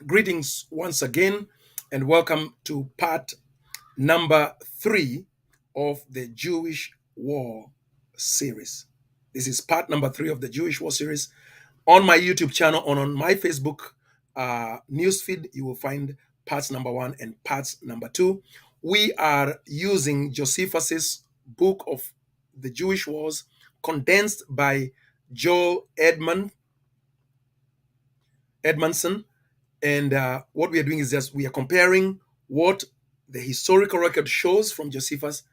Greetings once again, and welcome to part number 3 of the Jewish War series. This is part number 3 of the Jewish War series. On my YouTube channel and on my Facebook newsfeed, you will find parts number 1 and parts number 2. We are using Josephus's book of the Jewish Wars, condensed by Joel Edmondson. And what we are doing is just we are comparing what the historical record shows from Josephus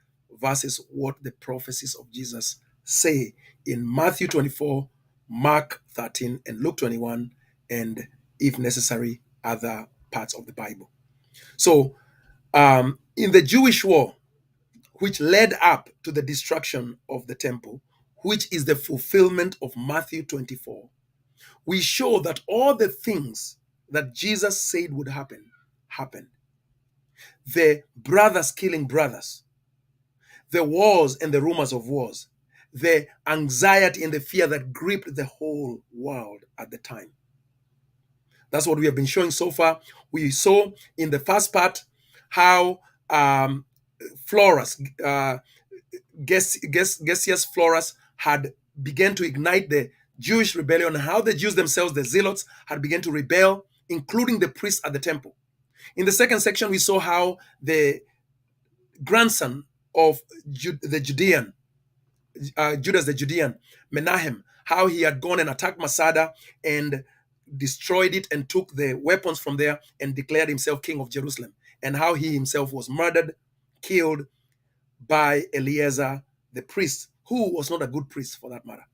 versus what the prophecies of Jesus say in Matthew 24, Mark 13, and Luke 21, and if necessary, other parts of the Bible. So, in the Jewish war, which led up to the destruction of the temple, which is the fulfillment of Matthew 24, we show that all the things that Jesus said would happen happened. The brothers killing brothers, the wars and the rumors of wars, the anxiety and the fear that gripped the whole world at the time. That's what we have been showing so far. We saw in the first part how Florus, Gessius Florus, had begun to ignite the Jewish rebellion, how the Jews themselves, the zealots, had begun to rebel, including the priests at the temple. In the second section, we saw how the grandson of the Judean, Judas the Judean, Menahem, how he had gone and attacked Masada and destroyed it and took the weapons from there and declared himself king of Jerusalem, and how he himself was murdered, killed by Eleazar the priest, who was not a good priest for that matter.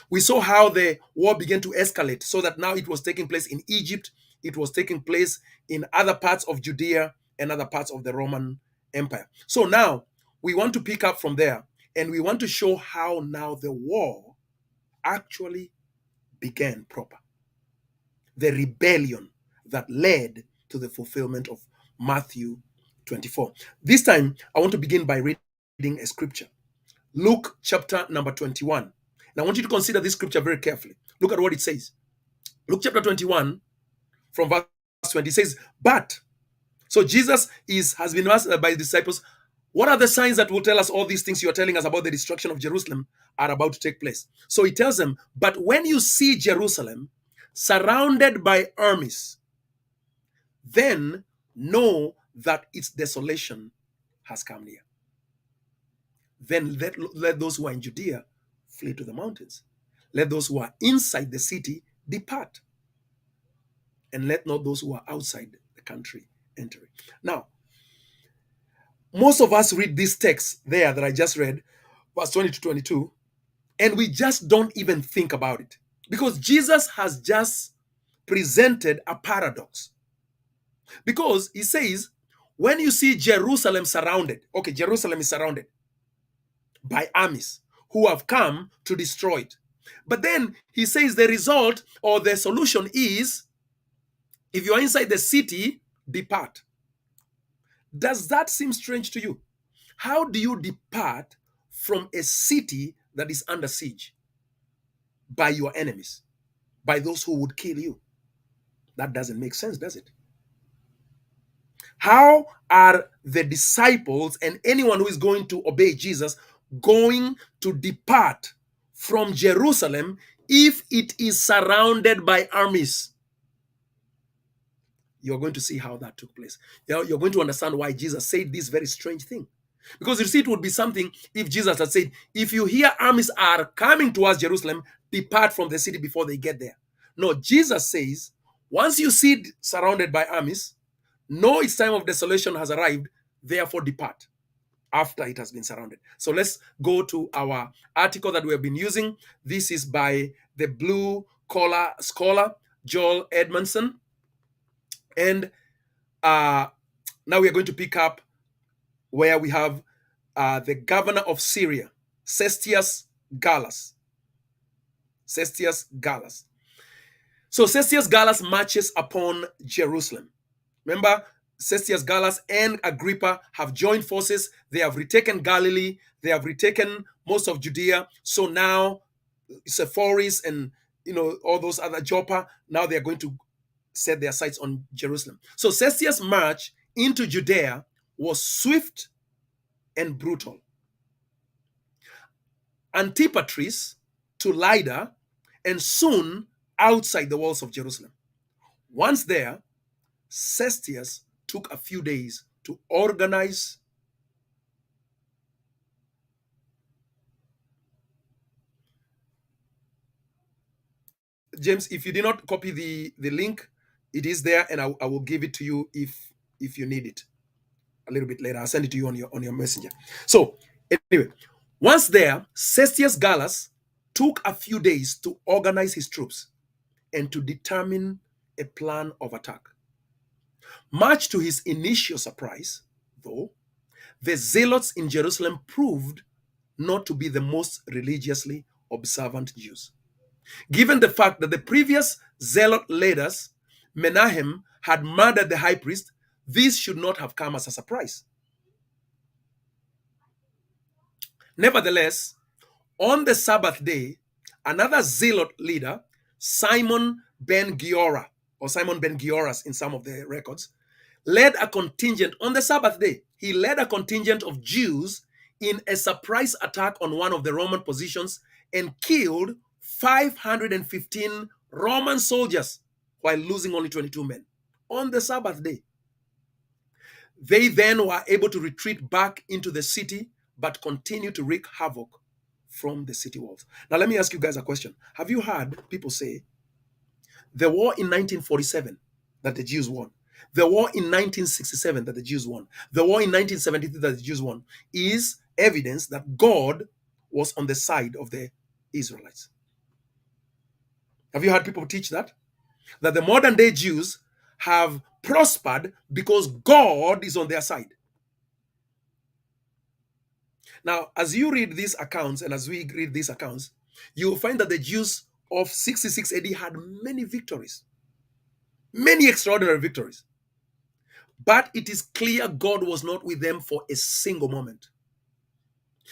We saw how the war began to escalate, so that now it was taking place in Egypt, it was taking place in other parts of Judea and other parts of the Roman Empire. So now we want to pick up from there, and we want to show how now the war actually began proper. The rebellion that led to the fulfillment of Matthew 24. This time, I want to begin by reading a scripture. Luke chapter number 21. And I want you to consider this scripture very carefully. Look at what it says. Luke chapter 21 from verse 20 says, but, so Jesus has been asked by his disciples, what are the signs that will tell us all these things you are telling us about the destruction of Jerusalem are about to take place? So he tells them, but when you see Jerusalem surrounded by armies, then know that its desolation has come near. Then let those who are in Judea flee to the mountains. Let those who are inside the city depart. And let not those who are outside the country enter it. Now, most of us read this text there that I just read, verse 20 to 22, and we just don't even think about it. Because Jesus has just presented a paradox. Because he says, when you see Jerusalem surrounded, okay, Jerusalem is surrounded by armies who have come to destroy it. But then he says the result or the solution is, if you are inside the city, depart. Does that seem strange to you? How do you depart from a city that is under siege by your enemies, by those who would kill you? That doesn't make sense, does it? How are the disciples and anyone who is going to obey Jesus going to depart from Jerusalem if it is surrounded by armies? You're going to see how that took place. You're going to understand why Jesus said this very strange thing. Because you see, it would be something if Jesus had said, if you hear armies are coming towards Jerusalem, depart from the city before they get there. No, Jesus says, once you see it surrounded by armies, know its time of desolation has arrived, therefore depart after it has been surrounded. So let's go to our article that we have been using. This is by the blue collar scholar, Joel Edmondson. And now we are going to pick up where we have the governor of Syria, Cestius Gallus. Cestius Gallus. So Cestius Gallus marches upon Jerusalem. Remember, Cestius Gallus and Agrippa have joined forces. They have retaken Galilee. They have retaken most of Judea. So now Sepphoris and all those other Joppa, now they are going to set their sights on Jerusalem. So Cestius' march into Judea was swift and brutal. Antipatris to Lydda, and soon outside the walls of Jerusalem. Once there, Cestius took a few days to organize. James, if you did not copy the link, it is there, and I will give it to you if you need it a little bit later. I'll send it to you on your messenger. So anyway, once there, Cestius Gallus took a few days to organize his troops and to determine a plan of attack. Much to his initial surprise, though, the zealots in Jerusalem proved not to be the most religiously observant Jews. Given the fact that the previous zealot leaders, Menahem, had murdered the high priest, this should not have come as a surprise. Nevertheless, on the Sabbath day, another zealot leader, Simon ben Giora, or Simon ben Gioras in some of the records, led a contingent on the Sabbath day. He led a contingent of Jews in a surprise attack on one of the Roman positions and killed 515 Roman soldiers while losing only 22 men on the Sabbath day. They then were able to retreat back into the city but continue to wreak havoc from the city walls. Now, let me ask you guys a question. Have you heard people say the war in 1947 that the Jews won, the war in 1967 that the Jews won, the war in 1973 that the Jews won is evidence that God was on the side of the Israelites? Have you heard people teach that? That the modern day Jews have prospered because God is on their side. Now, as you read these accounts and as we read these accounts, you will find that the Jews of 66 AD had many victories, many extraordinary victories. But it is clear God was not with them for a single moment.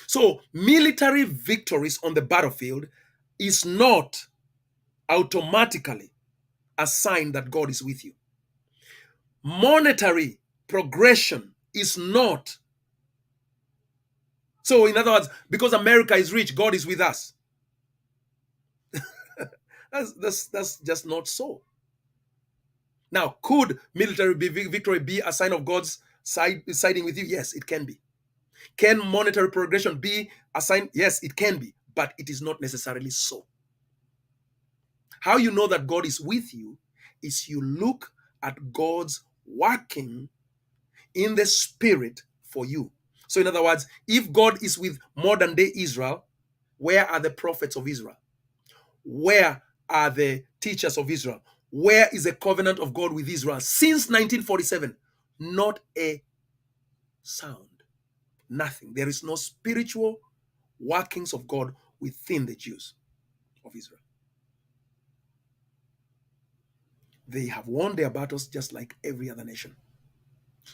So, military victories on the battlefield is not automatically a sign that God is with you. Monetary progression is not. So, in other words, because America is rich, God is with us. That's just not so. Now, could military victory be a sign of God's siding with you? Yes, it can be. Can monetary progression be a sign? Yes, it can be, but it is not necessarily so. How you know that God is with you is you look at God's working in the spirit for you. So in other words, if God is with modern day Israel, where are the prophets of Israel? Where are the teachers of Israel? Where is the covenant of God with Israel? Since 1947, not a sound. Nothing. There is no spiritual workings of God within the Jews of Israel. They have won their battles just like every other nation.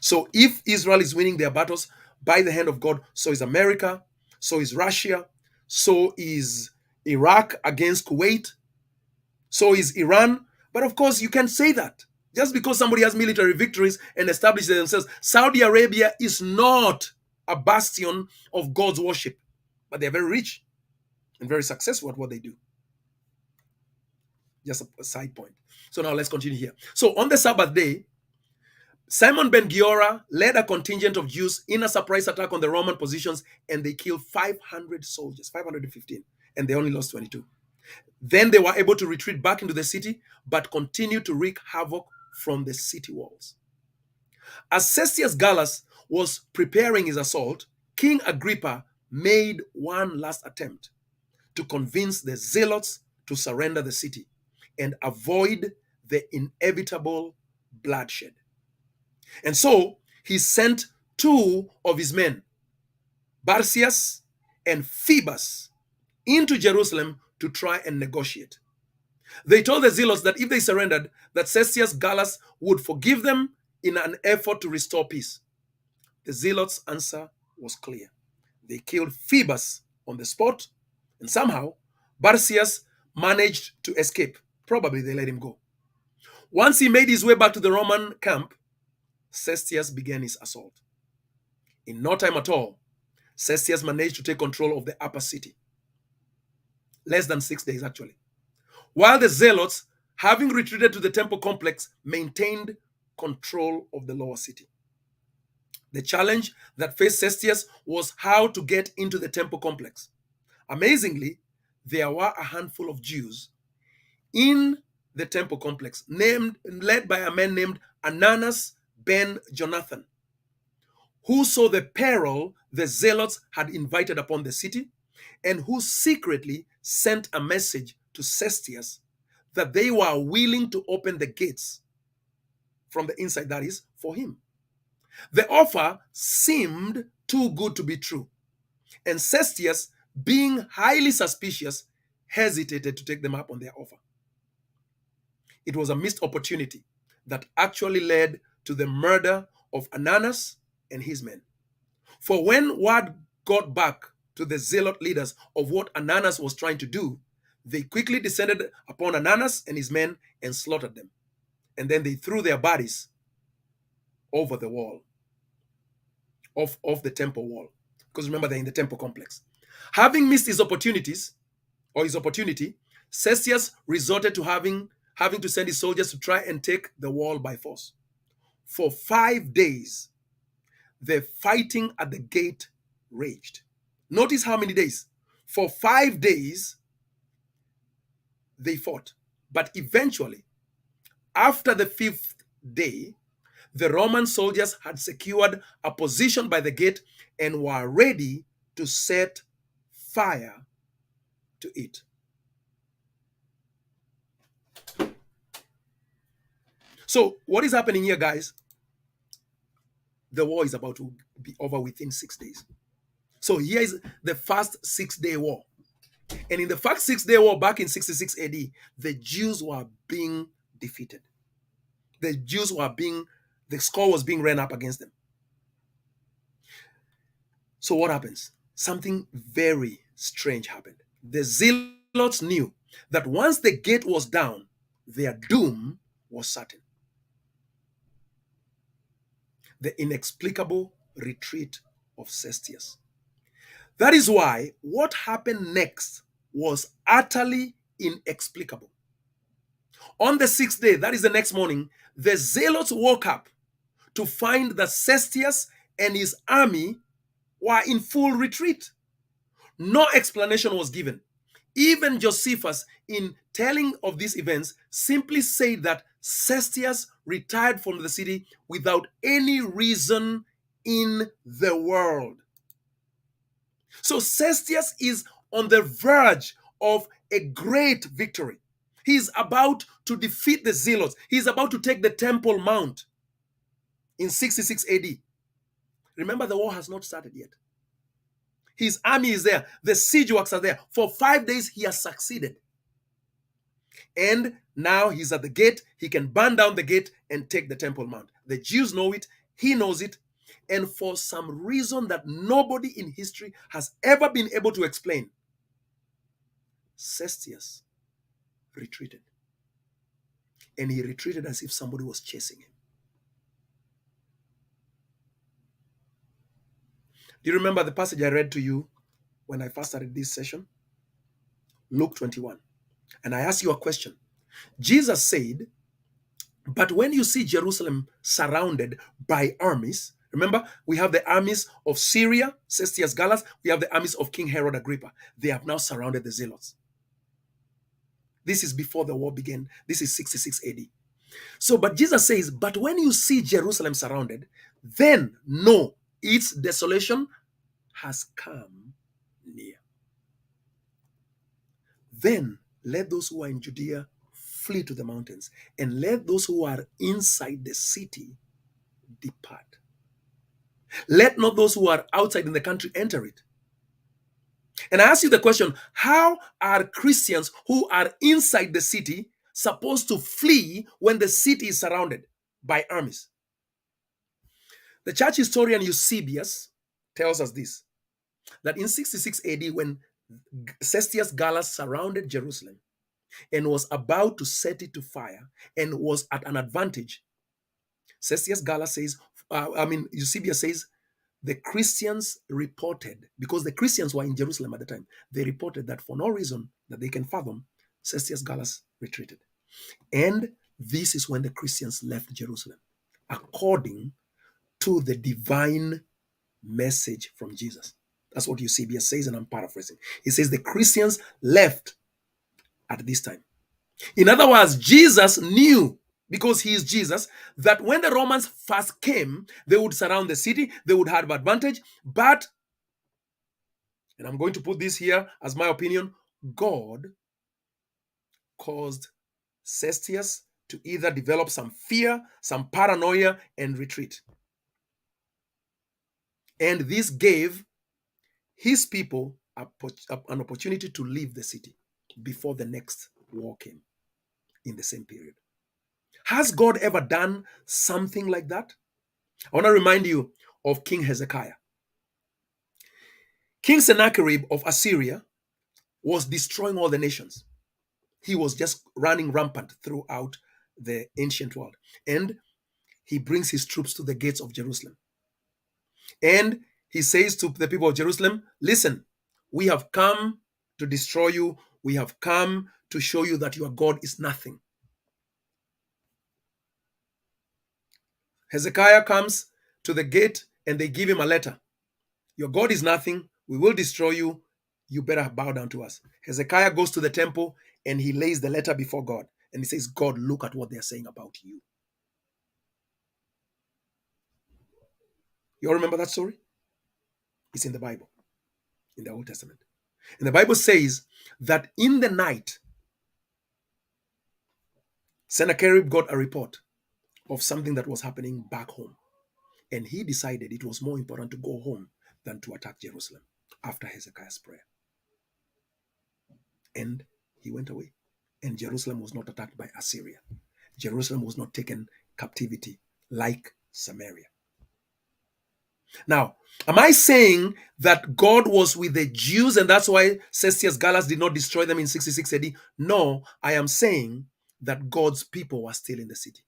So if Israel is winning their battles by the hand of God, so is America, so is Russia, so is Iraq against Kuwait, so is Iran. But of course, you can say that. Just because somebody has military victories and established themselves, Saudi Arabia is not a bastion of God's worship, but they're very rich and very successful at what they do. Just a side point. So now let's continue here. So on the Sabbath day, Simon ben Giora led a contingent of Jews in a surprise attack on the Roman positions, and they killed 500 soldiers, 515, and they only lost 22. Then they were able to retreat back into the city, but continued to wreak havoc from the city walls. As Cestius Gallus was preparing his assault, King Agrippa made one last attempt to convince the zealots to surrender the city and avoid the inevitable bloodshed. And so he sent two of his men, Barcias and Phoebus, into Jerusalem to try and negotiate. They told the zealots that if they surrendered, that Cestius Gallus would forgive them in an effort to restore peace. The zealots' answer was clear. They killed Phoebus on the spot, and somehow Barcias managed to escape. Probably they let him go. Once he made his way back to the Roman camp, Cestius began his assault. In no time at all, Cestius managed to take control of the upper city. Less than 6 days, actually. While the zealots, having retreated to the temple complex, maintained control of the lower city. The challenge that faced Cestius was how to get into the temple complex. Amazingly, there were a handful of Jews in the temple complex, led by a man named Ananus ben Jonathan, who saw the peril the zealots had invited upon the city, and who secretly sent a message to Cestius that they were willing to open the gates from the inside, that is, for him. The offer seemed too good to be true, and Cestius, being highly suspicious, hesitated to take them up on their offer. It was a missed opportunity that actually led to the murder of Ananus and his men. For when word got back to the zealot leaders of what Ananus was trying to do, they quickly descended upon Ananus and his men and slaughtered them. And then they threw their bodies over the wall, of the temple wall. Because remember, they're in the temple complex. Having missed his opportunity, Cestius resorted to having to send his soldiers to try and take the wall by force. For 5 days, the fighting at the gate raged. Notice how many days. For 5 days, they fought. But eventually, after the 5th day, the Roman soldiers had secured a position by the gate and were ready to set fire to it. So, what is happening here, guys? The war is about to be over within 6 days. So, here is the first 6-day war. And in the first 6-day war back in 66 AD, the Jews were being defeated. The score was being ran up against them. So what happens? Something very strange happened. The zealots knew that once the gate was down, their doom was certain. The inexplicable retreat of Cestius. That is why what happened next was utterly inexplicable. On the 6th day, that is the next morning, the zealots woke up to find that Cestius and his army were in full retreat. No explanation was given. Even Josephus, in telling of these events, simply said that Cestius retired from the city without any reason in the world. So Cestius is on the verge of a great victory. He is about to defeat the zealots. He is about to take the Temple Mount in 66 AD. Remember, the war has not started yet. His army is there. The siege works are there. For 5 days, he has succeeded. And now he's at the gate. He can burn down the gate and take the Temple Mount. The Jews know it. He knows it. And for some reason that nobody in history has ever been able to explain, Cestius retreated. And he retreated as if somebody was chasing him. Do you remember the passage I read to you when I first started this session? Luke 21. And I asked you a question. Jesus said, but when you see Jerusalem surrounded by armies, remember, we have the armies of Syria, Cestius Gallus, we have the armies of King Herod Agrippa. They have now surrounded the zealots. This is before the war began. This is 66 AD. So, but Jesus says, but when you see Jerusalem surrounded, then know its desolation has come near. Then let those who are in Judea flee to the mountains, and let those who are inside the city depart. Let not those who are outside in the country enter it. And I ask you the question, how are Christians who are inside the city supposed to flee when the city is surrounded by armies? The church historian Eusebius tells us this, that in 66 AD, when Cestius Gallus surrounded Jerusalem, and was about to set it to fire and was at an advantage. Cestius Gallus says, Eusebius says, the Christians reported, because the Christians were in Jerusalem at the time, they reported that for no reason that they can fathom, Cestius Gallus retreated. And this is when the Christians left Jerusalem, according to the divine message from Jesus. That's what Eusebius says, and I'm paraphrasing. He says the Christians left at this time. In other words, Jesus knew, because he is Jesus, that when the Romans first came, they would surround the city, they would have advantage. But, and I'm going to put this here as my opinion, God caused Cestius to either develop some fear, some paranoia, and retreat. And this gave his people an opportunity to leave the city before the next war came in the same period. Has God ever done something like that? I want to remind you of King Hezekiah. King Sennacherib of Assyria was destroying all the nations. He was just running rampant throughout the ancient world. And he brings his troops to the gates of Jerusalem. And he says to the people of Jerusalem, listen, we have come to destroy you. We have come to show you that your God is nothing. Hezekiah comes to the gate and they give him a letter. Your God is nothing. We will destroy you. You better bow down to us. Hezekiah goes to the temple and he lays the letter before God. And he says, God, look at what they're saying about you. You all remember that story? It's in the Bible, in the Old Testament. And the Bible says that in the night, Sennacherib got a report of something that was happening back home. And he decided it was more important to go home than to attack Jerusalem after Hezekiah's prayer. And he went away. And Jerusalem was not attacked by Assyria. Jerusalem was not taken captivity like Samaria. Now, am I saying that God was with the Jews and that's why Cestius Gallus did not destroy them in 66 AD? No, I am saying that God's people were still in the city.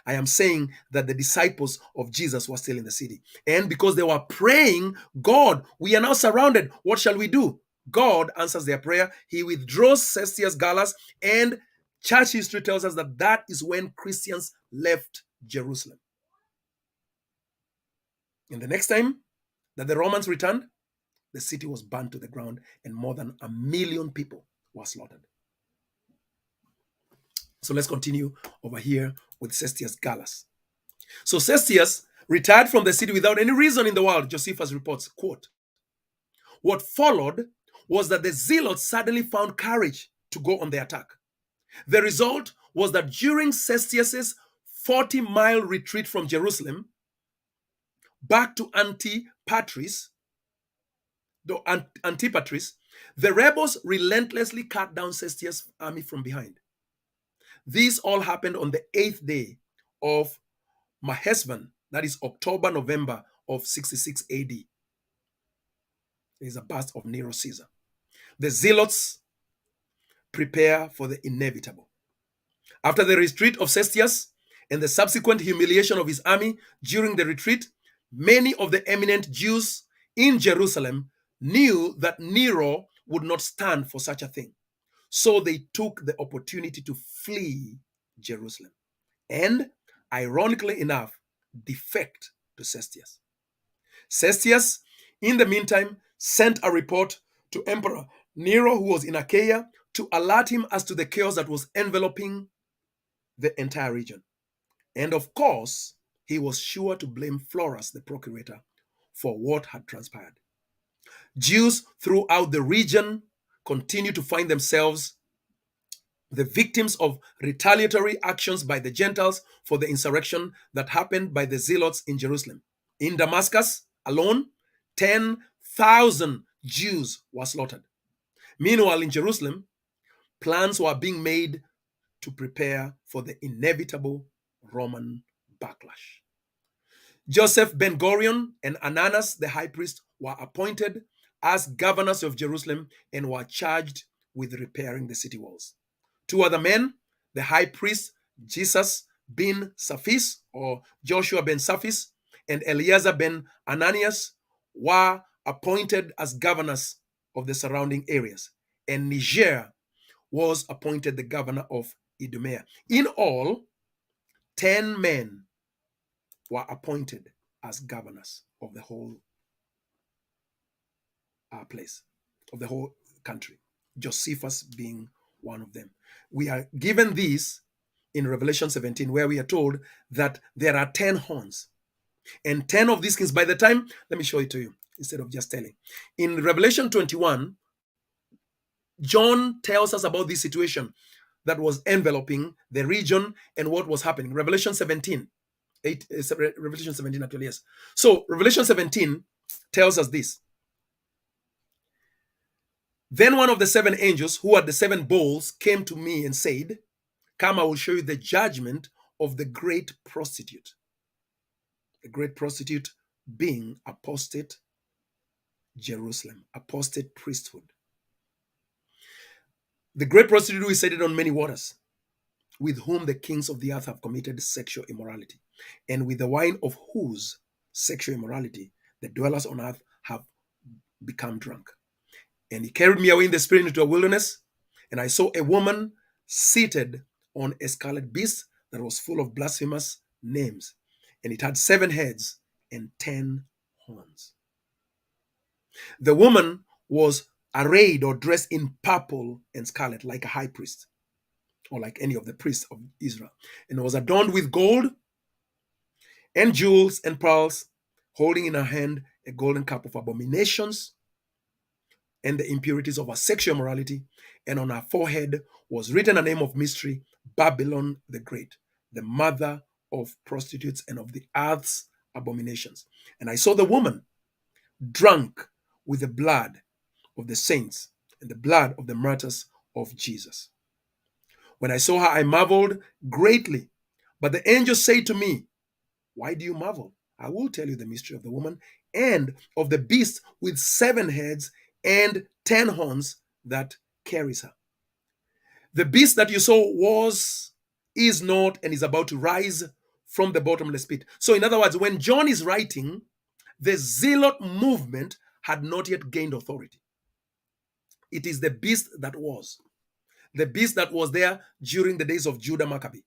I am saying that the disciples of Jesus were still in the city. And because they were praying, God, we are now surrounded. What shall we do? God answers their prayer. He withdraws Cestius Gallus, and church history tells us that that is when Christians left Jerusalem. And the next time that the Romans returned, the city was burned to the ground and more than 1 million people were slaughtered. So let's continue over here with Cestius Gallus. So Cestius retired from the city without any reason in the world, Josephus reports, quote, what followed was that the zealots suddenly found courage to go on the attack. The result was that during Cestius's 40-mile retreat from Jerusalem back to Antipatris, the rebels relentlessly cut down Cestius' army from behind. This all happened on the 8th day of Mahesvan, that is October, November of 66 AD. There is a bust of Nero Caesar. The zealots prepare for the inevitable. After the retreat of Cestius and the subsequent humiliation of his army during the retreat, many of the eminent Jews in Jerusalem knew that Nero would not stand for such a thing. So they took the opportunity to flee Jerusalem and, ironically enough, defect to Cestius. Cestius, in the meantime, sent a report to Emperor Nero, who was in Achaia, to alert him as to the chaos that was enveloping the entire region. And of course, he was sure to blame Florus, the procurator, for what had transpired. Jews throughout the region continue to find themselves the victims of retaliatory actions by the Gentiles for the insurrection that happened by the zealots in Jerusalem. In Damascus alone, 10,000 Jews were slaughtered. Meanwhile, in Jerusalem, plans were being made to prepare for the inevitable Roman backlash. Joseph Ben-Gurion and Ananus, the high priest, were appointed as governors of Jerusalem and were charged with repairing the city walls. Two other men, the high priest Jesus ben Saphis or Joshua ben Saphis and Eleazar ben Ananias, were appointed as governors of the surrounding areas, and Niger was appointed the governor of Idumea. In all, 10 men were appointed as governors of the whole place, of the whole country, Josephus being one of them. We are given this in Revelation 17, where we are told that there are 10 horns. And 10 of these kings, by the time, let me show it to you instead of just telling. In Revelation 21, John tells us about this situation that was enveloping the region and what was happening. Revelation 17, Revelation 17 actually, yes. So Revelation 17 tells us this. Then one of the 7 angels who had the 7 bowls came to me and said, "Come, I will show you the judgment of the great prostitute." The great prostitute being apostate Jerusalem, apostate priesthood. The great prostitute who is seated on many waters, with whom the kings of the earth have committed sexual immorality, and with the wine of whose sexual immorality the dwellers on earth have become drunk. And he carried me away in the spirit into a wilderness, and I saw a woman seated on a scarlet beast that was full of blasphemous names, and it had 7 heads and 10 horns. The woman was arrayed or dressed in purple and scarlet, like a high priest, or like any of the priests of Israel, and was adorned with gold and jewels and pearls, holding in her hand a golden cup of abominations and the impurities of her sexual morality, and on her forehead was written a name of mystery, Babylon the Great, the mother of prostitutes and of the earth's abominations. And I saw the woman drunk with the blood of the saints and the blood of the martyrs of Jesus. When I saw her, I marveled greatly. But the angel said to me, "Why do you marvel? I will tell you the mystery of the woman and of the beast with 7 heads and 10 horns that carries her. The beast that you saw was, is not, and is about to rise from the bottomless pit." So, in other words, when John is writing, the zealot movement had not yet gained authority. It is the beast that was. The beast that was there during the days of Judah Maccabee.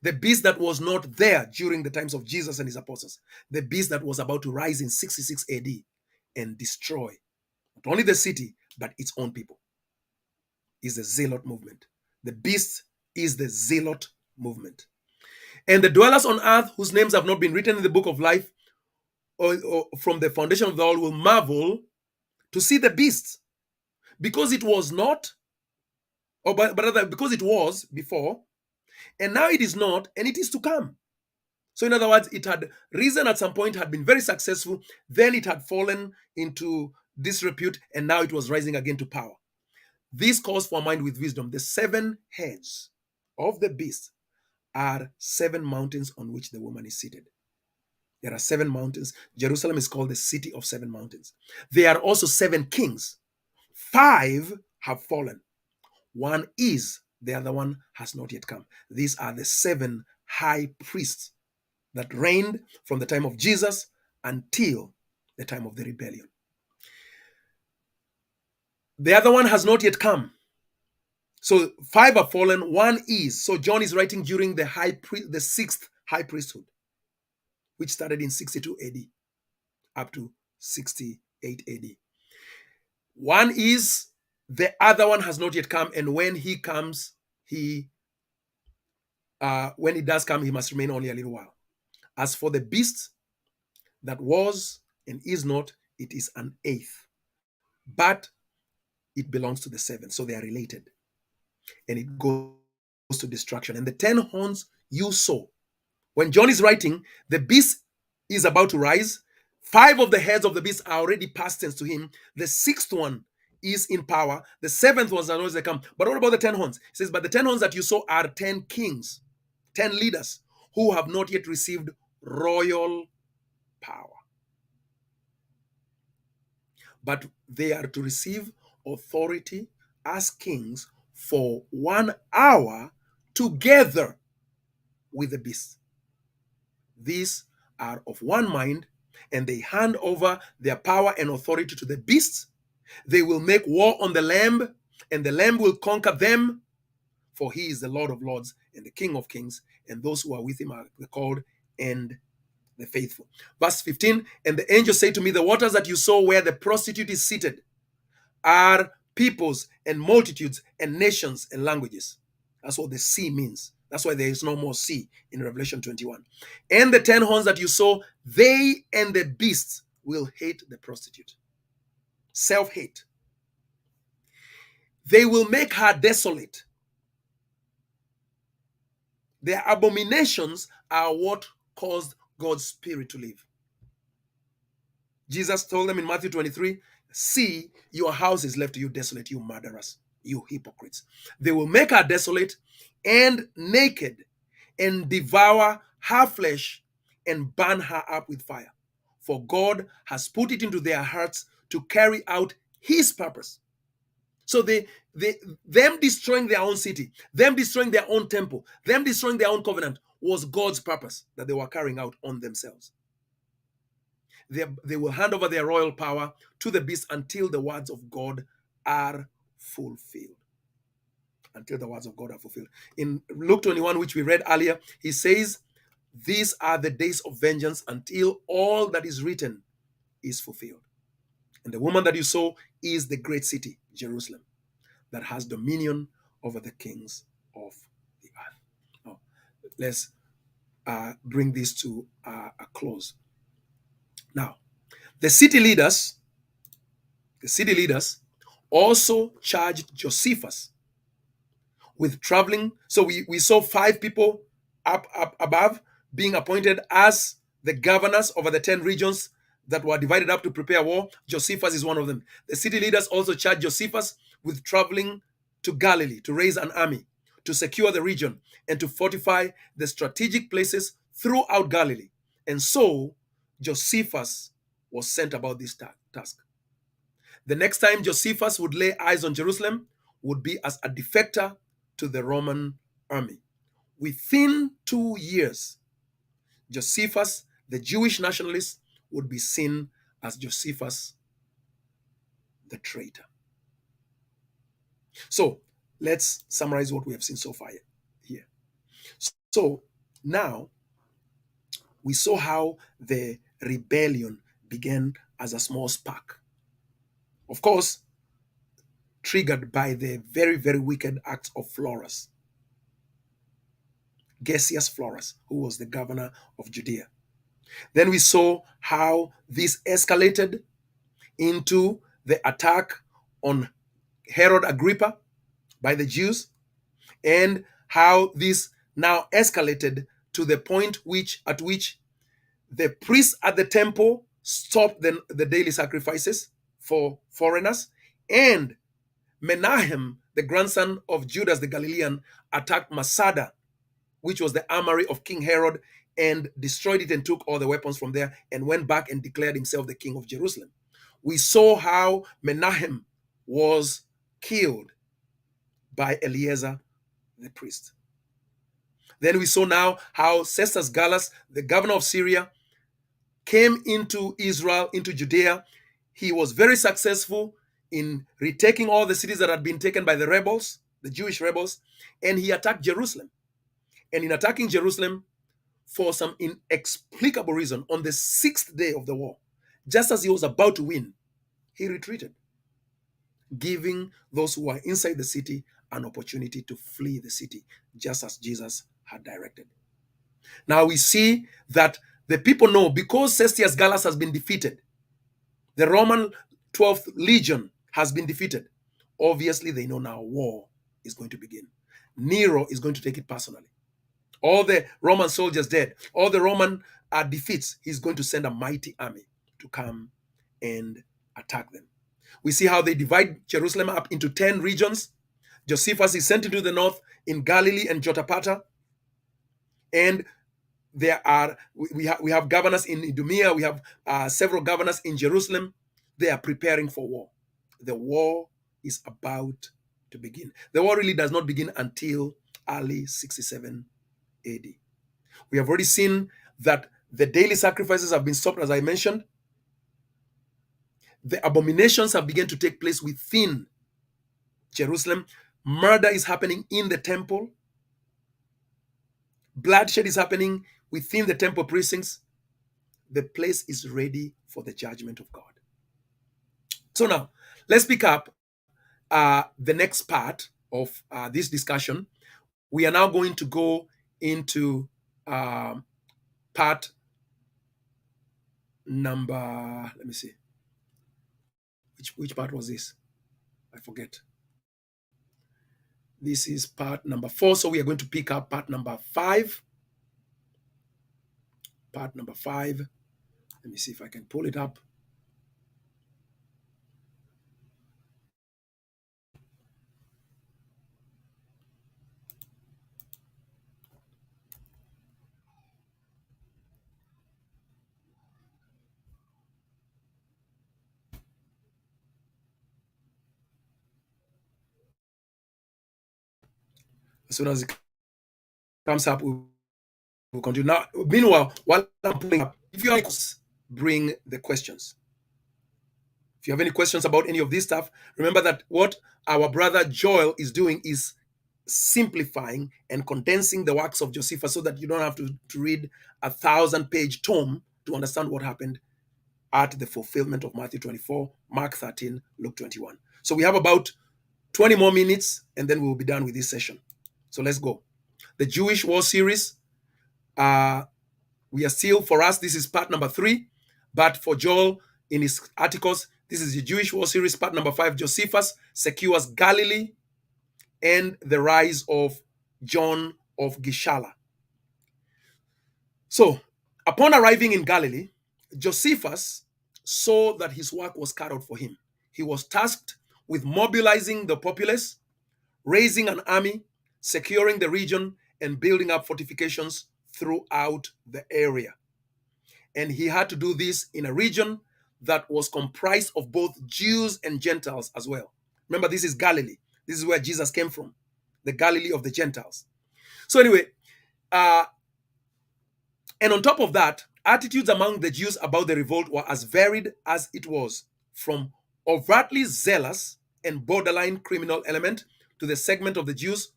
The beast that was not there during the times of Jesus and his apostles. The beast that was about to rise in 66 AD and destroy not only the city, but its own people, is the zealot movement. The beast is the zealot movement. And the dwellers on earth, whose names have not been written in the book of life or from the foundation of the world, will marvel to see the beast, because it was not, but rather because it was before, and now it is not, and it is to come. So in other words, it had risen at some point, had been very successful, then it had fallen into disrepute, and now it was rising again to power. This calls for a mind with wisdom. The 7 heads of the beast are 7 mountains on which the woman is seated. There are 7 mountains. Jerusalem is called the city of 7 mountains. There are also 7 kings. 5 have fallen. 1 is, the other one has not yet come. These are the 7 high priests that reigned from the time of Jesus until the time of the rebellion. The other one has not yet come. So 5 have fallen, 1 is. So John is writing during the 6th high priesthood, which started in 62 AD up to 68 AD. 1 is, the other one has not yet come, and when he comes, when he does come, he must remain only a little while. As for the beast that was and is not, it is an 8th, but it belongs to the 7th, so they are related, and it goes to destruction. And the 10 horns you saw, when John is writing, the beast is about to rise. 5 of the heads of the beast are already past tense to him. The 6th one is in power. The 7th one is always to come. But what about the 10 horns? It says, but the 10 horns that you saw are 10 kings, 10 leaders who have not yet received royal power. But they are to receive authority as kings for 1 hour together with the beasts. These are of one mind, and they hand over their power and authority to the beasts. They will make war on the Lamb, and the Lamb will conquer them, for he is the Lord of lords and the King of kings, and those who are with him are the called and the faithful. Verse 15, and the angel said to me, the waters that you saw where the prostitute is seated are peoples and multitudes and nations and languages. That's what the sea means. That's why there is no more sea in Revelation 21. And the 10 horns that you saw, they and the beasts will hate the prostitute. Self-hate. They will make her desolate. Their abominations are what caused God's spirit to leave. Jesus told them in Matthew 23, see, your house is left to you desolate, you murderers, you hypocrites. They will make her desolate and naked, and devour her flesh and burn her up with fire. For God has put it into their hearts to carry out his purpose. So them destroying their own city, them destroying their own temple, them destroying their own covenant was God's purpose that they were carrying out on themselves. They will hand over their royal power to the beast until the words of God are fulfilled. Until the words of God are fulfilled. In Luke 21, which we read earlier, he says, these are the days of vengeance until all that is written is fulfilled. And the woman that you saw is the great city, Jerusalem, that has dominion over the kings of the earth. Now, let's bring this to a close. Now, the city leaders also charged Josephus with traveling. So we saw 5 people up above being appointed as the governors over the 10 regions that were divided up to prepare war. Josephus is one of them. The city leaders also charged Josephus with traveling to Galilee to raise an army, to secure the region, and to fortify the strategic places throughout Galilee. And so Josephus was sent about this task. The next time Josephus would lay eyes on Jerusalem would be as a defector to the Roman army. Within 2 years, Josephus, the Jewish nationalist, would be seen as Josephus the traitor. So let's summarize what we have seen so far here. So now we saw how the rebellion began as a small spark. Of course, triggered by the very, very wicked acts of Florus, Gessius Florus, who was the governor of Judea. Then we saw how this escalated into the attack on Herod Agrippa by the Jews, and how this now escalated to the point at which the priests at the temple stopped the daily sacrifices for foreigners, and Menahem, the grandson of Judas the Galilean, attacked Masada, which was the armory of King Herod, and destroyed it and took all the weapons from there and went back and declared himself the king of Jerusalem. We saw how Menahem was killed by Eleazar the priest. Then we saw now how Cestus Gallus, the governor of Syria, came into Israel, into Judea. He was very successful in retaking all the cities that had been taken by the rebels, the Jewish rebels, and he attacked Jerusalem. And in attacking Jerusalem, for some inexplicable reason, on the 6th day of the war, just as he was about to win, he retreated, giving those who were inside the city an opportunity to flee the city, just as Jesus had directed. Now we see that the people know, because Cestius Gallus has been defeated, the Roman 12th Legion has been defeated. Obviously, they know now war is going to begin. Nero is going to take it personally. All the Roman soldiers dead, all the Roman defeats, he's going to send a mighty army to come and attack them. We see how they divide Jerusalem up into 10 regions. Josephus is sent into the north in Galilee and Jotapata. And we have governors in Idumea. We have several governors in Jerusalem. They are preparing for war. The war is about to begin. The war really does not begin until early 67 AD. We have already seen that the daily sacrifices have been stopped, as I mentioned. The abominations have begun to take place within Jerusalem. Murder is happening in the temple. Bloodshed is happening within the temple precincts. The place is ready for the judgment of God. So now, let's pick up the next part of this discussion. We are now going to go into part number, let me see. Which part was this? I forget. This is part number 4. So we are going to pick up part number 5. Part number 5. Let me see if I can pull it up. As soon as it comes up, we'll continue. Now, meanwhile, while I'm pulling up, if you have bring the questions. If you have any questions about any of this stuff, remember that what our brother Joel is doing is simplifying and condensing the works of Josephus so that you don't have to read a 1,000-page tome to understand what happened at the fulfillment of Matthew 24, Mark 13, Luke 21. So we have about 20 more minutes and then we will be done with this session. So let's go. The Jewish War Series, we are still, for us, this is part number 3. But for Joel, in his articles, this is the Jewish War Series, part number 5. Josephus secures Galilee and the rise of John of Gischala. So, upon arriving in Galilee, Josephus saw that his work was cut out for him. He was tasked with mobilizing the populace, raising an army, securing the region, and building up fortifications throughout the area. And he had to do this in a region that was comprised of both Jews and Gentiles as well. Remember, this is Galilee. This is where Jesus came from, the Galilee of the Gentiles. So anyway, and on top of that, attitudes among the Jews about the revolt were as varied as it was, from overtly zealous and borderline criminal element to the segment of the Jews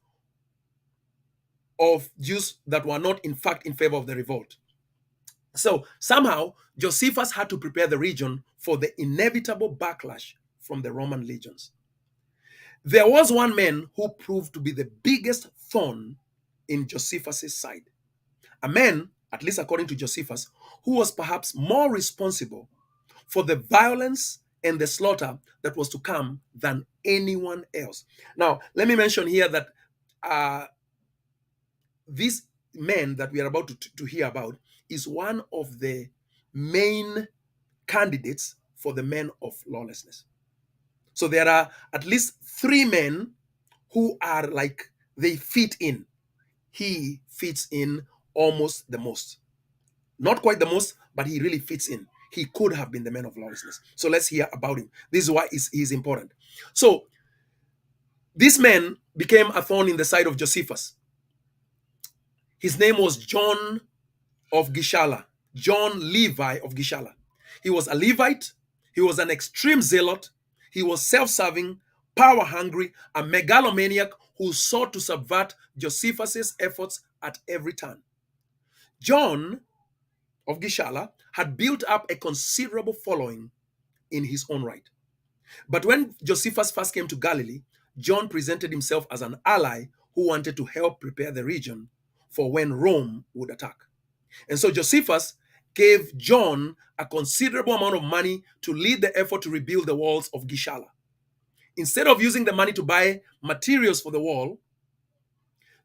that were not in fact in favor of the revolt. So somehow Josephus had to prepare the region for the inevitable backlash from the Roman legions. There was one man who proved to be the biggest thorn in Josephus's side. A man, at least according to Josephus, who was perhaps more responsible for the violence and the slaughter that was to come than anyone else. Now, let me mention here that this man that we are about to hear about is one of the main candidates for the men of lawlessness. So there are at least 3 men who are like they fit in. He fits in almost the most. Not quite the most, but he really fits in. He could have been the man of lawlessness. So let's hear about him. This is why he's important. So this man became a thorn in the side of Josephus. His name was John of Gischala, John Levi of Gischala. He was a Levite. He was an extreme zealot. He was self-serving, power-hungry, a megalomaniac who sought to subvert Josephus's efforts at every turn. John of Gischala had built up a considerable following in his own right. But when Josephus first came to Galilee, John presented himself as an ally who wanted to help prepare the region for when Rome would attack. And so Josephus gave John a considerable amount of money to lead the effort to rebuild the walls of Gischala. Instead of using the money to buy materials for the wall,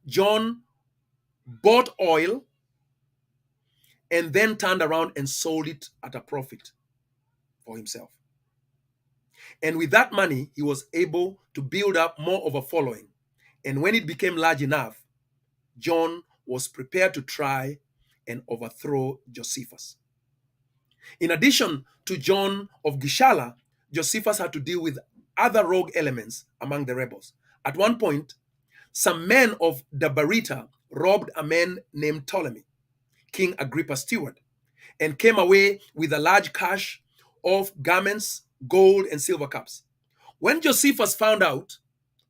John bought oil and then turned around and sold it at a profit for himself. And with that money, he was able to build up more of a following. And when it became large enough, John was prepared to try and overthrow Josephus. In addition to John of Gischala, Josephus had to deal with other rogue elements among the rebels. At one point, some men of Dabarita robbed a man named Ptolemy, King Agrippa's steward, and came away with a large cache of garments, gold, and silver cups. When Josephus found out,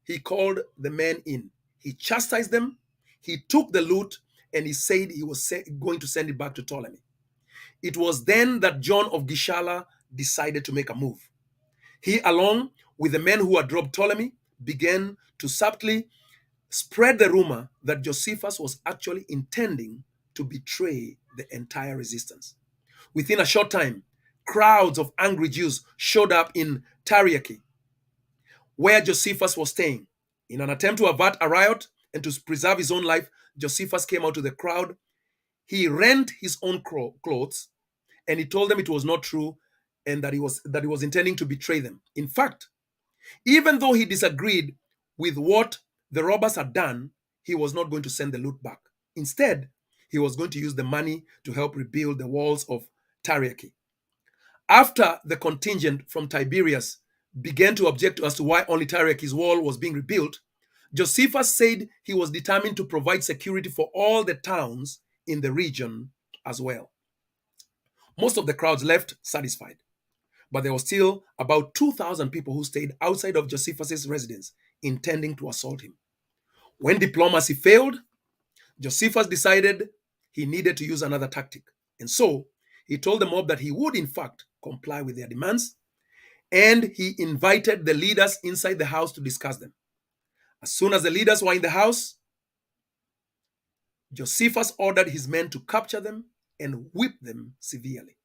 he called the men in. He chastised them, he took the loot, and he said he was going to send it back to Ptolemy. It was then that John of Gishala decided to make a move. He, along with the men who had robbed Ptolemy, began to subtly spread the rumor that Josephus was actually intending to betray the entire resistance. Within a short time, crowds of angry Jews showed up in Tariaki, where Josephus was staying. In an attempt to avert a riot and to preserve his own life, Josephus came out to the crowd. He rent his own clothes, and he told them it was not true and that he was intending to betray them. In fact, even though he disagreed with what the robbers had done, he was not going to send the loot back. Instead, he was going to use the money to help rebuild the walls of Tariaki. After the contingent from Tiberias began to object as to why only Tariaki's wall was being rebuilt, Josephus said he was determined to provide security for all the towns in the region as well. Most of the crowds left satisfied, but there were still about 2,000 people who stayed outside of Josephus's residence, intending to assault him. When diplomacy failed, Josephus decided he needed to use another tactic. And so he told the mob that he would, in fact, comply with their demands, and he invited the leaders inside the house to discuss them. As soon as the leaders were in the house, Josephus ordered his men to capture them and whip them severely.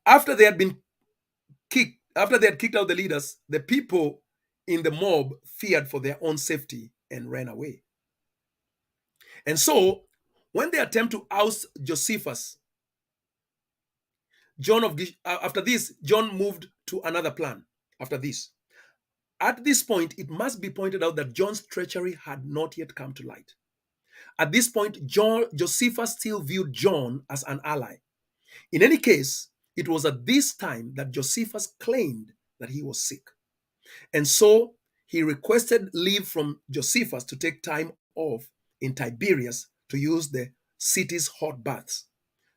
After they had kicked out the leaders, the people in the mob feared for their own safety and ran away. And so, when they attempt to oust Josephus, after this, John moved to another plan. After this, at this point, it must be pointed out that John's treachery had not yet come to light. At this point, Josephus still viewed John as an ally. In any case, it was at this time that Josephus claimed that he was sick. And so he requested leave from Josephus to take time off in Tiberias to use the city's hot baths.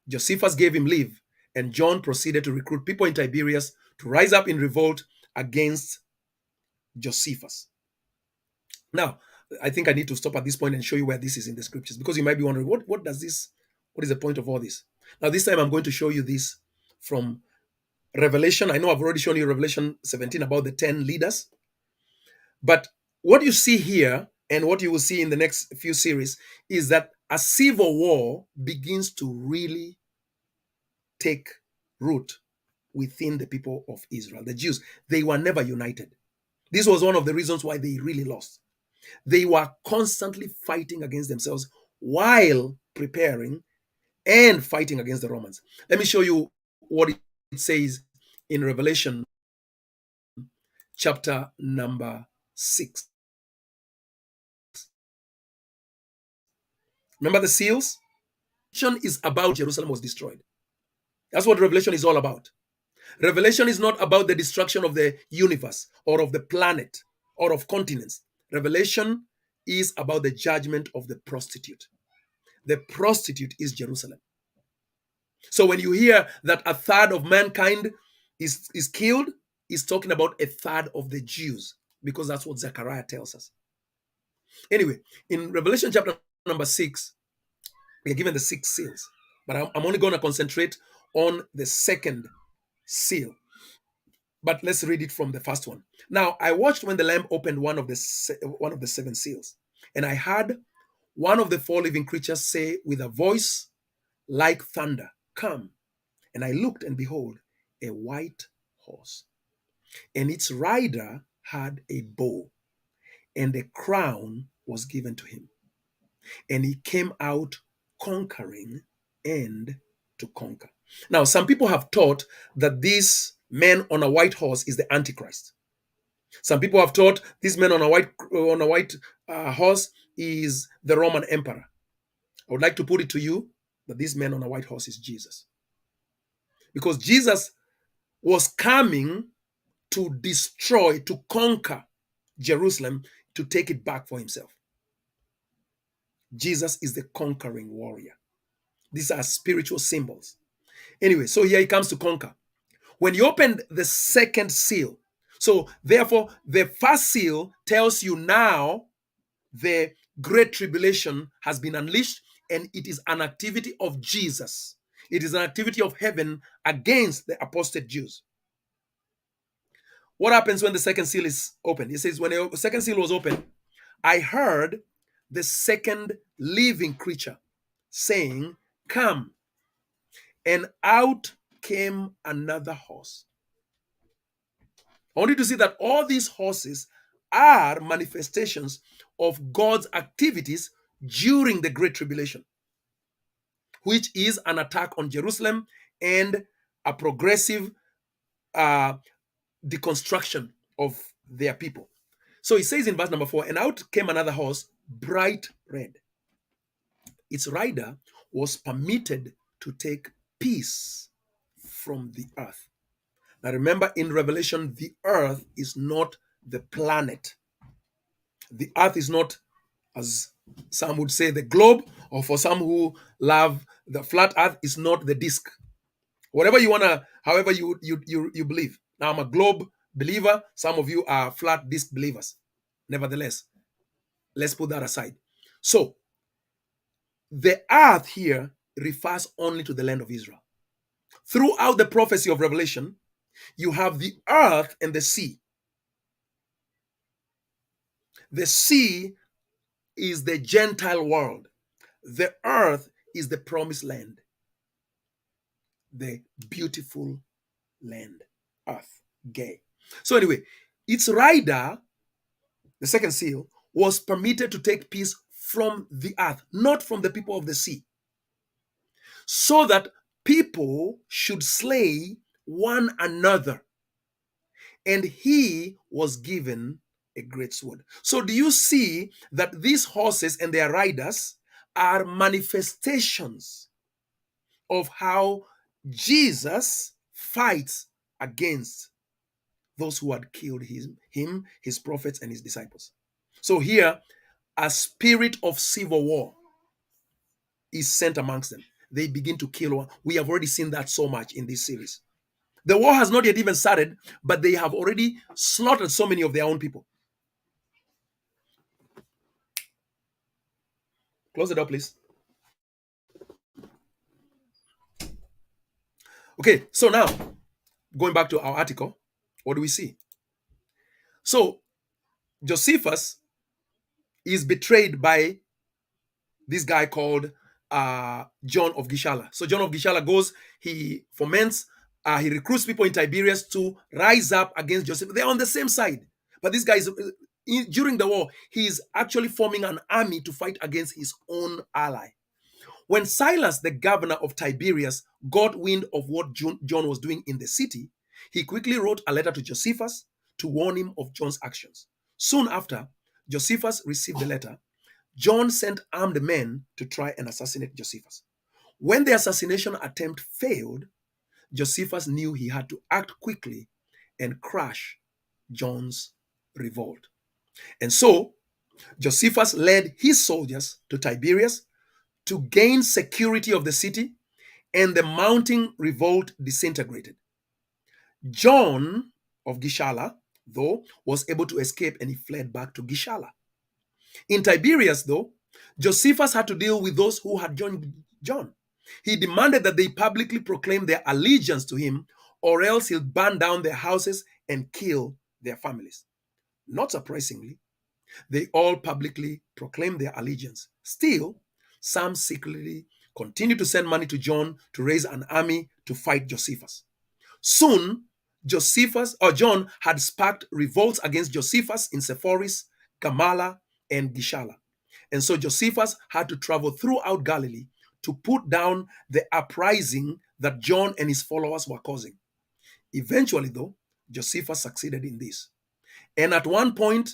Josephus gave him leave, and John proceeded to recruit people in Tiberias to rise up in revolt against Josephus. Now, I think I need to stop at this point and show you where this is in the scriptures, because you might be wondering, what is the point of all this? Now, this time I'm going to show you this from Revelation. I know I've already shown you Revelation 17 about the 10 leaders, but what you see here and what you will see in the next few series is that a civil war begins to really take root within the people of Israel. The Jews, they were never united. This was one of the reasons why they really lost. They were constantly fighting against themselves while preparing and fighting against the Romans. Let me show you what it says in Revelation chapter number 6. Remember the seals? Revelation is about Jerusalem was destroyed. That's what Revelation is all about. Revelation is not about the destruction of the universe or of the planet or of continents. Revelation is about the judgment of the prostitute. The prostitute is Jerusalem. So when you hear that a third of mankind is killed, he's talking about a third of the Jews, because that's what Zechariah tells us. Anyway, in Revelation chapter number 6, we are given the 6 seals, but I'm only going to concentrate on the second seal. But let's read it from the first one. Now, I watched when the Lamb opened one of the 7 seals, and I heard one of the 4 living creatures say with a voice like thunder, "Come." And I looked, and behold, a white horse, and its rider had a bow, and a crown was given to him. And he came out conquering and to conquer. Now, some people have taught that this man on a white horse is the Antichrist. Some people have taught this man on a white horse is the Roman emperor. I would like to put it to you that this man on a white horse is Jesus, because Jesus was coming to destroy, to conquer Jerusalem to take it back for himself. Jesus is the conquering warrior. These are spiritual symbols. Anyway, so here he comes to conquer. When he opened the second seal, so therefore, the first seal tells you now the great tribulation has been unleashed, and it is an activity of Jesus. It is an activity of heaven against the apostate Jews. What happens when the second seal is opened? It says, when the second seal was opened, I heard the second living creature saying, "Come." And out came another horse. I want you to see that all these horses are manifestations of God's activities during the Great Tribulation, which is an attack on Jerusalem and a progressive deconstruction of their people. So it says in verse number 4, and out came another horse, bright red. Its rider was permitted to take peace from the earth. Now remember, in Revelation, the earth is not the planet. The earth is not, as some would say, the globe, or for some who love the flat earth, is not the disc. Whatever you wanna, however you believe. Now I'm a globe believer. Some of you are flat disc believers. Nevertheless, let's put that aside. So the earth here refers only to the land of Israel. Throughout the prophecy of Revelation, you have the earth and the sea. The sea is the Gentile world. The earth is the promised land, the beautiful land, earth, gay. So anyway, its rider, the second seal, was permitted to take peace from the earth, not from the people of the sea, so that people should slay one another. And he was given a great sword. So do you see that these horses and their riders are manifestations of how Jesus fights against those who had killed him, his prophets, and his disciples? So here, a spirit of civil war is sent amongst them. They begin to kill one. We have already seen that so much in this series. The war has not yet even started, but they have already slaughtered so many of their own people. Close the door, please. Okay, so now, going back to our article, what do we see? So, Josephus is betrayed by this guy called John of Gishala. So John of Gishala goes, he foments, he recruits people in Tiberias to rise up against Joseph. They're on the same side. But this guy is, during the war, he is actually forming an army to fight against his own ally. When Silas, the governor of Tiberias, got wind of what John was doing in the city, he quickly wrote a letter to Josephus to warn him of John's actions. Soon after, Josephus received the letter. John sent armed men to try and assassinate Josephus. When the assassination attempt failed, Josephus knew he had to act quickly and crush John's revolt. And so, Josephus led his soldiers to Tiberias to gain security of the city, and the mounting revolt disintegrated. John of Gishala, though, was able to escape and he fled back to Gishala. In Tiberias, though, Josephus had to deal with those who had joined John. He demanded that they publicly proclaim their allegiance to him, or else he'll burn down their houses and kill their families. Not surprisingly, they all publicly proclaimed their allegiance. Still, some secretly continued to send money to John to raise an army to fight Josephus. Soon, John had sparked revolts against Josephus in Sepphoris, Gamala, and Gishala. And so Josephus had to travel throughout Galilee to put down the uprising that John and his followers were causing. Eventually, though, Josephus succeeded in this. And at one point,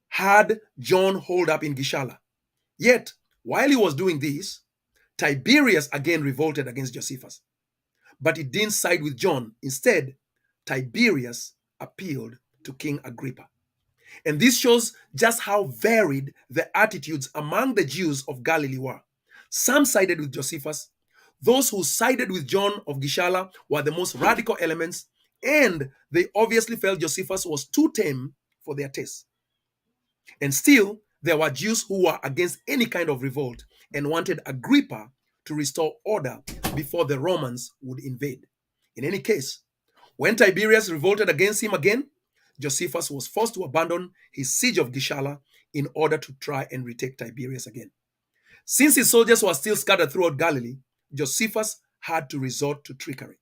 had John hold up in Gishala. Yet, while he was doing this, Tiberias again revolted against Josephus. But he didn't side with John. Instead, Tiberias appealed to King Agrippa. And this shows just how varied the attitudes among the Jews of Galilee were. Some sided with Josephus. Those who sided with John of Gishala were the most radical elements, and they obviously felt Josephus was too tame for their taste. And still, there were Jews who were against any kind of revolt and wanted Agrippa to restore order before the Romans would invade. In any case, when Tiberius revolted against him again, Josephus was forced to abandon his siege of Gishala in order to try and retake Tiberias again. Since his soldiers were still scattered throughout Galilee, Josephus had to resort to trickery.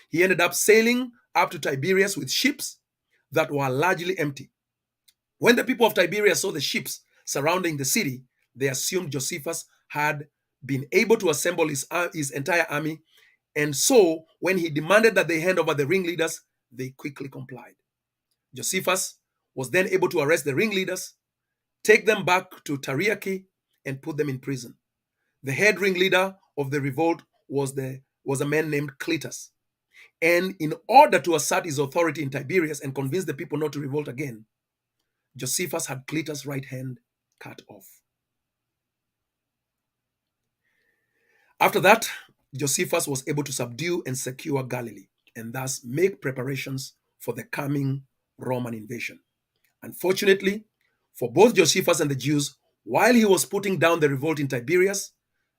He ended up sailing up to Tiberias with ships that were largely empty. When the people of Tiberias saw the ships surrounding the city, they assumed Josephus had been able to assemble his entire army, and so when he demanded that they hand over the ringleaders, they quickly complied. Josephus was then able to arrest the ringleaders, take them back to Tariaki, and put them in prison. The head ringleader of the revolt was a man named Cletus. And in order to assert his authority in Tiberias and convince the people not to revolt again, Josephus had Cletus' right hand cut off. After that, Josephus was able to subdue and secure Galilee and thus make preparations for the coming Roman invasion. Unfortunately, for both Josephus and the Jews, while he was putting down the revolt in Tiberias,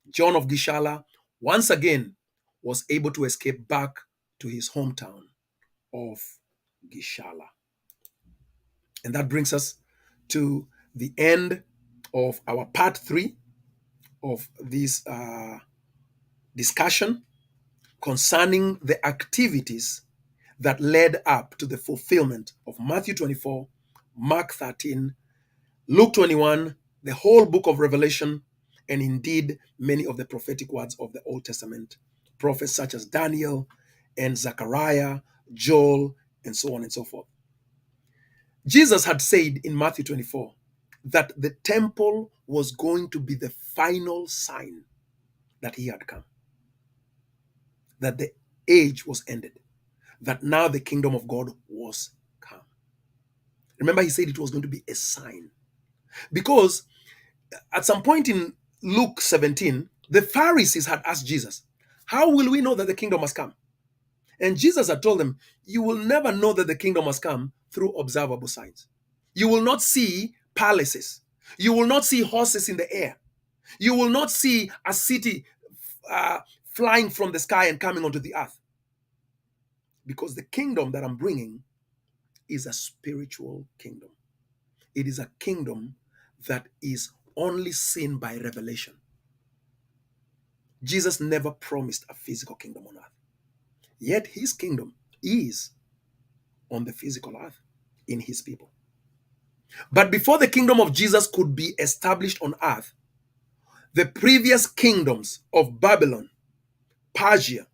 John of Gishala once again was able to escape back to his hometown of Gishala. And that brings us to the end of our part 3 of this discussion concerning the activities that led up to the fulfillment of Matthew 24, Mark 13, Luke 21, the whole book of Revelation, and indeed many of the prophetic words of the Old Testament prophets such as Daniel and Zechariah, Joel, and so on and so forth. Jesus had said in Matthew 24 that the temple was going to be the final sign that he had come, that the age was ended, that now the kingdom of God was come. Remember, he said it was going to be a sign. Because at some point in Luke 17, the Pharisees had asked Jesus, how will we know that the kingdom has come? And Jesus had told them, you will never know that the kingdom has come through observable signs. You will not see palaces. You will not see horses in the air. You will not see a city flying from the sky and coming onto the earth. Because the kingdom that I'm bringing is a spiritual kingdom. It is a kingdom that is only seen by revelation. Jesus never promised a physical kingdom on earth. Yet his kingdom is on the physical earth in his people. But before the kingdom of Jesus could be established on earth, the previous kingdoms of Babylon, Persia,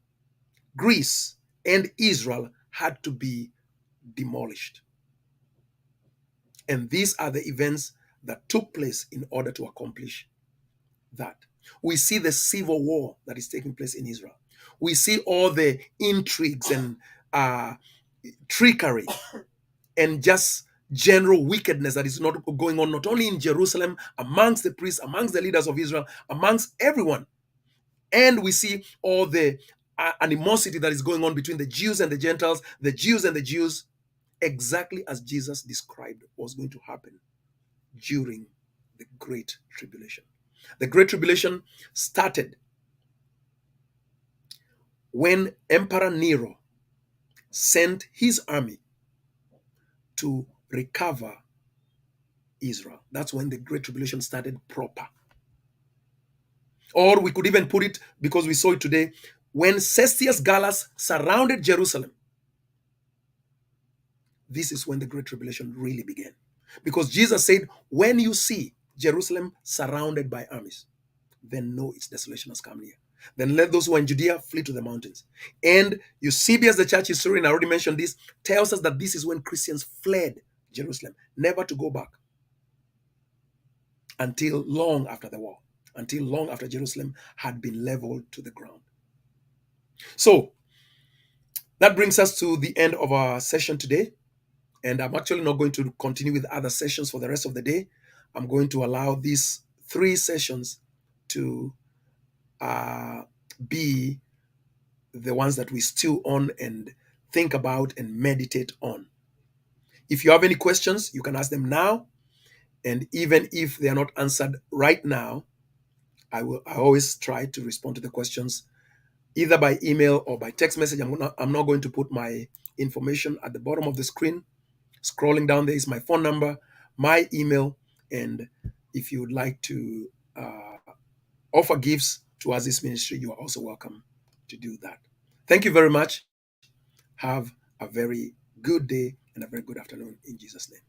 Greece, and Israel had to be demolished. And these are the events that took place in order to accomplish that. We see the civil war that is taking place in Israel. We see all the intrigues and trickery and just general wickedness that is not going on, not only in Jerusalem, amongst the priests, amongst the leaders of Israel, amongst everyone. And we see all the animosity that is going on between the Jews and the Gentiles, the Jews and the Jews, exactly as Jesus described was going to happen during the Great Tribulation. The Great Tribulation started when Emperor Nero sent his army to recover Israel. That's when the Great Tribulation started proper. Or we could even put it, because we saw it today, when Cestius Gallus surrounded Jerusalem. This is when the Great Tribulation really began. Because Jesus said, when you see Jerusalem surrounded by armies, then know its desolation has come near. Then let those who are in Judea flee to the mountains. And Eusebius, the church historian, I already mentioned this, tells us that this is when Christians fled Jerusalem, never to go back until long after the war, until long after Jerusalem had been leveled to the ground. So that brings us to the end of our session today. And I'm actually not going to continue with other sessions for the rest of the day. I'm going to allow these 3 sessions to be the ones that we stew on and think about and meditate on. If you have any questions, you can ask them now. And even if they are not answered right now, I always try to respond to the questions either by email or by text message. I'm not going to put my information at the bottom of the screen. Scrolling down there is my phone number, my email, and if you would like to offer gifts to this ministry, you are also welcome to do that. Thank you very much. Have a very good day and a very good afternoon in Jesus' name.